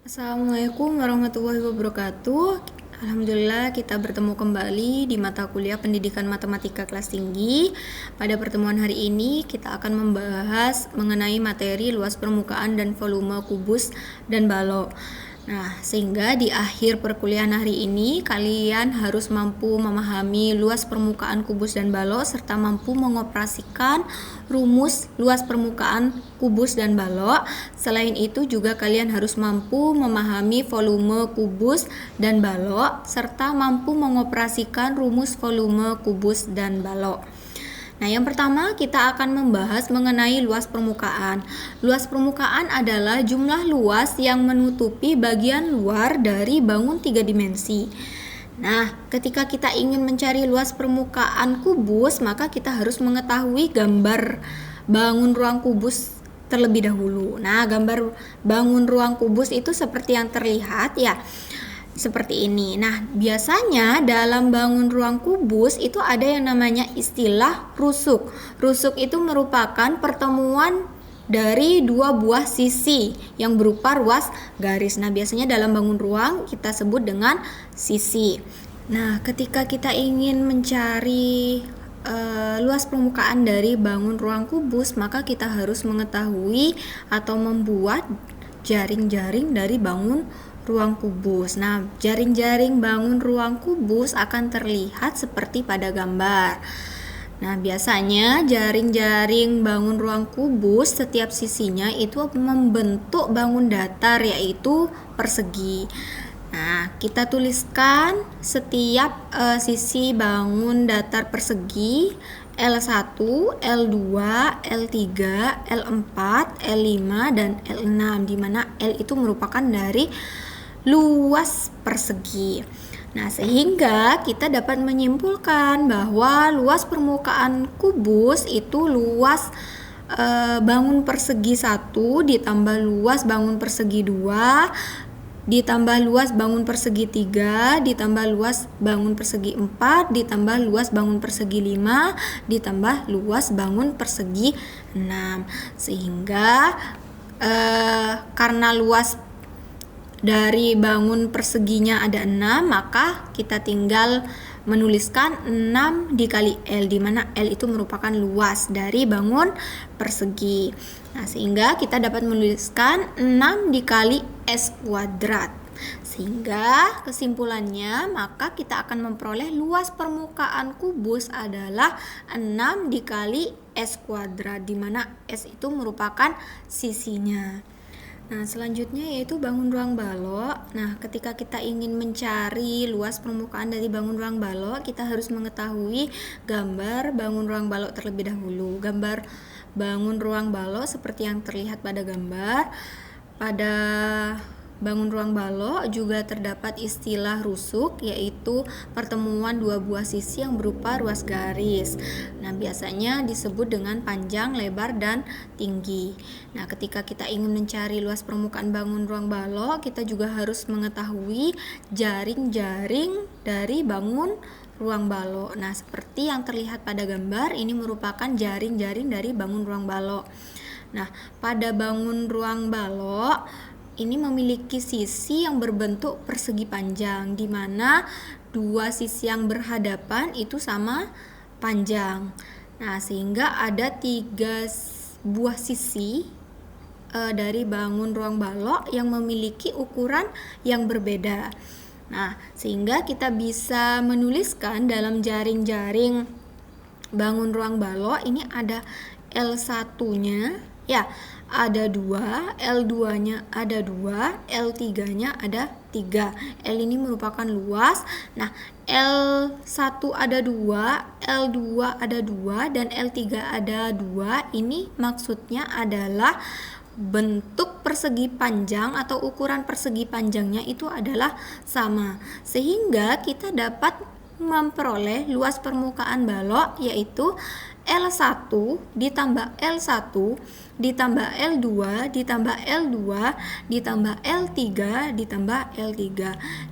Assalamualaikum warahmatullahi wabarakatuh. Alhamdulillah kita bertemu kembali di mata kuliah Pendidikan Matematika kelas tinggi. Pada pertemuan hari ini kita akan membahas mengenai materi luas permukaan dan volume kubus dan balok. Nah, sehingga di akhir perkuliahan hari ini kalian harus mampu memahami luas permukaan kubus dan balok serta mampu mengoperasikan rumus luas permukaan kubus dan balok. Selain itu juga kalian harus mampu memahami volume kubus dan balok serta mampu mengoperasikan rumus volume kubus dan balok. Nah, yang pertama kita akan membahas mengenai luas permukaan. Luas permukaan adalah jumlah luas yang menutupi bagian luar dari bangun 3 dimensi. Nah, ketika kita ingin mencari luas permukaan kubus, maka kita harus mengetahui gambar bangun ruang kubus terlebih dahulu. Nah, gambar bangun ruang kubus itu seperti yang terlihat ya. Seperti ini. Nah, biasanya dalam bangun ruang kubus itu ada yang namanya istilah rusuk. Rusuk itu merupakan pertemuan dari dua buah sisi yang berupa ruas garis. Nah, biasanya dalam bangun ruang kita sebut dengan sisi. Nah, ketika kita ingin mencari luas permukaan dari bangun ruang kubus, maka kita harus mengetahui atau membuat jaring-jaring dari bangun ruang kubus. Nah, jaring-jaring bangun ruang kubus akan terlihat seperti pada gambar. Nah, biasanya jaring-jaring bangun ruang kubus setiap sisinya itu membentuk bangun datar, yaitu persegi. Nah, kita tuliskan setiap sisi bangun datar persegi L1, L2, L3, L4, L5, dan L6, di mana L itu merupakan dari luas persegi. Nah, sehingga kita dapat menyimpulkan bahwa luas permukaan kubus itu luas bangun persegi 1 ditambah luas bangun persegi 2 ditambah luas bangun persegi 3 ditambah luas bangun persegi 4 ditambah luas bangun persegi 5 ditambah luas bangun persegi 6. Sehingga karena luas dari bangun perseginya ada 6, maka kita tinggal menuliskan 6 dikali L, di mana L itu merupakan luas dari bangun persegi. Nah, sehingga kita dapat menuliskan 6 dikali S kuadrat. Sehingga kesimpulannya, maka kita akan memperoleh luas permukaan kubus adalah 6 dikali S kuadrat, di mana S itu merupakan sisinya. Nah, selanjutnya yaitu bangun ruang balok. Nah, ketika kita ingin mencari luas permukaan dari bangun ruang balok, kita harus mengetahui gambar bangun ruang balok terlebih dahulu. Gambar bangun ruang balok seperti yang terlihat pada gambar. Pada bangun ruang balok juga terdapat istilah rusuk, yaitu pertemuan dua buah sisi yang berupa ruas garis. Nah, biasanya disebut dengan panjang, lebar, dan tinggi. Nah, ketika kita ingin mencari luas permukaan bangun ruang balok, kita juga harus mengetahui jaring-jaring dari bangun ruang balok. Nah, seperti yang terlihat pada gambar, ini merupakan jaring-jaring dari bangun ruang balok. Nah, pada bangun ruang balok ini memiliki sisi yang berbentuk persegi panjang, di mana dua sisi yang berhadapan itu sama panjang. Nah, sehingga ada 3 buah sisi dari bangun ruang balok yang memiliki ukuran yang berbeda. Nah, sehingga kita bisa menuliskan dalam jaring-jaring bangun ruang balok ini ada L1-nya ya ada 2, L2-nya ada 2, L3-nya ada 3. L ini merupakan luas. Nah, L1 ada 2, L2 ada 2, dan L3 ada 2. Ini maksudnya adalah bentuk persegi panjang atau ukuran persegi panjangnya itu adalah sama. Sehingga kita dapat memperoleh luas permukaan balok yaitu L1 ditambah L1 ditambah L2 ditambah L2 ditambah L3 ditambah L3,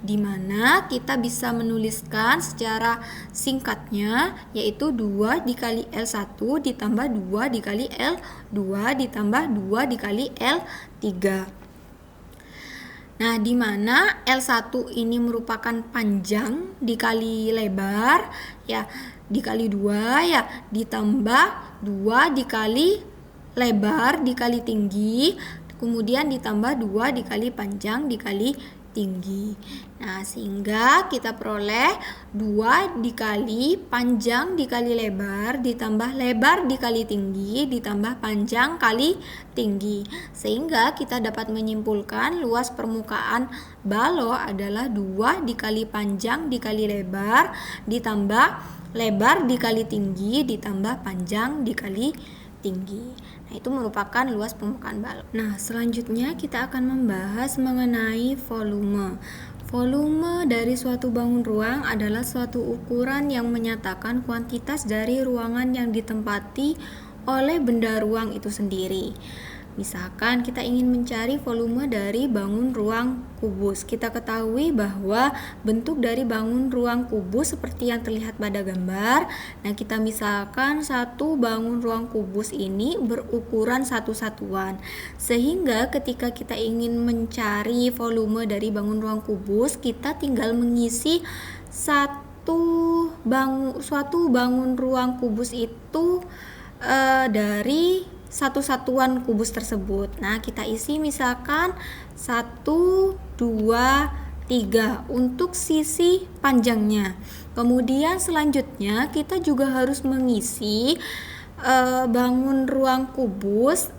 di mana kita bisa menuliskan secara singkatnya yaitu 2 dikali L1 ditambah 2 dikali L2 ditambah 2 dikali L3. Nah, di mana L1 ini merupakan panjang dikali lebar, ya, dikali 2, ya, ditambah 2 dikali lebar dikali tinggi, kemudian ditambah 2 dikali panjang dikali tinggi. Nah, sehingga kita peroleh 2 dikali panjang dikali lebar ditambah lebar dikali tinggi ditambah panjang kali tinggi. Sehingga kita dapat menyimpulkan luas permukaan balok adalah 2 dikali panjang dikali lebar ditambah lebar dikali tinggi ditambah panjang dikali tinggi. Nah, itu merupakan luas permukaan balok. Nah, selanjutnya kita akan membahas mengenai volume. Volume dari suatu bangun ruang adalah suatu ukuran yang menyatakan kuantitas dari ruangan yang ditempati oleh benda ruang itu sendiri. Misalkan kita ingin mencari volume dari bangun ruang kubus. Kita ketahui bahwa bentuk dari bangun ruang kubus seperti yang terlihat pada gambar. Nah, kita misalkan satu bangun ruang kubus ini berukuran satu satuan. Sehingga ketika kita ingin mencari volume dari bangun ruang kubus, kita tinggal mengisi suatu bangun ruang kubus itu dari satu satuan kubus tersebut. Nah, kita isi misalkan 1, 2, 3 untuk sisi panjangnya. Kemudian selanjutnya kita juga harus mengisi bangun ruang kubus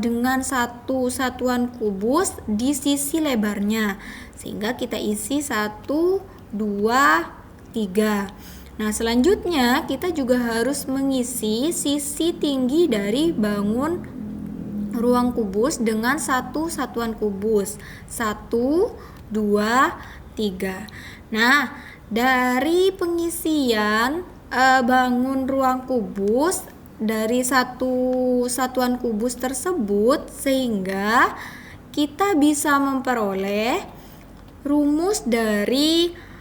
dengan satu satuan kubus di sisi lebarnya. Sehingga kita isi 1, 2, 3. Nah, selanjutnya kita juga harus mengisi sisi tinggi dari bangun ruang kubus dengan satu satuan kubus. 1, 2, 3. Nah, dari pengisian bangun ruang kubus dari satu satuan kubus tersebut, sehingga kita bisa memperoleh rumus dari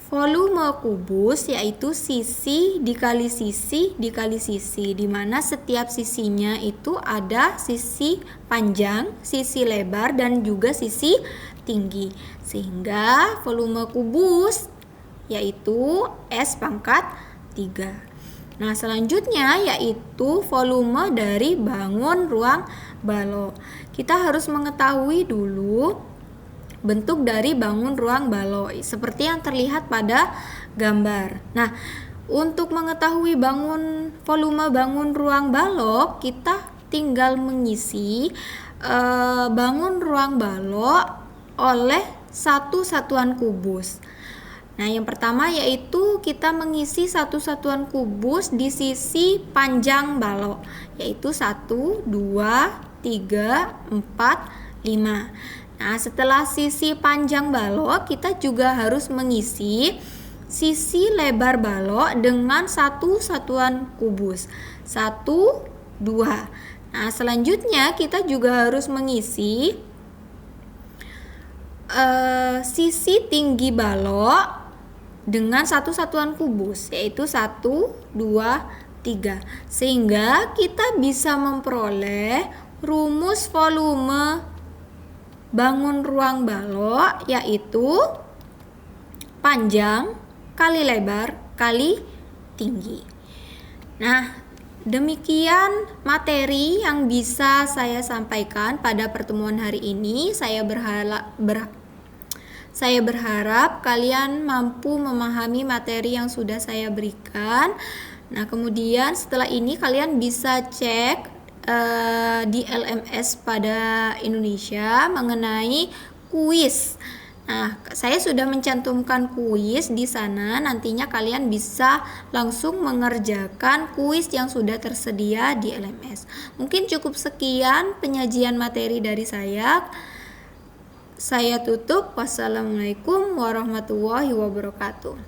volume kubus, yaitu sisi dikali sisi dikali sisi, di mana setiap sisinya itu ada sisi panjang, sisi lebar, dan juga sisi tinggi. Sehingga volume kubus yaitu S pangkat 3. Nah, selanjutnya yaitu volume dari bangun ruang balok. Kita harus mengetahui dulu bentuk dari bangun ruang balok seperti yang terlihat pada gambar. Nah, untuk mengetahui volume bangun ruang balok, kita tinggal mengisi bangun ruang balok oleh satu satuan kubus. Nah, yang pertama yaitu kita mengisi satu satuan kubus di sisi panjang balok, yaitu 1, 2, 3, 4, 5. Nah, setelah sisi panjang balok, kita juga harus mengisi sisi lebar balok dengan satu satuan kubus. 1, 2. Nah, selanjutnya kita juga harus mengisi sisi tinggi balok dengan satu satuan kubus, yaitu 1, 2, 3. Sehingga kita bisa memperoleh rumus volume bangun ruang balok, yaitu panjang kali lebar kali tinggi. Nah, demikian materi yang bisa saya sampaikan pada pertemuan hari ini. Saya berharap kalian mampu memahami materi yang sudah saya berikan. Nah, kemudian setelah ini kalian bisa cek di LMS pada Indonesia mengenai kuis. Nah, saya sudah mencantumkan kuis di sana. Nantinya kalian bisa langsung mengerjakan kuis yang sudah tersedia di LMS. Mungkin cukup sekian penyajian materi dari saya. Saya tutup. Wassalamualaikum warahmatullahi wabarakatuh.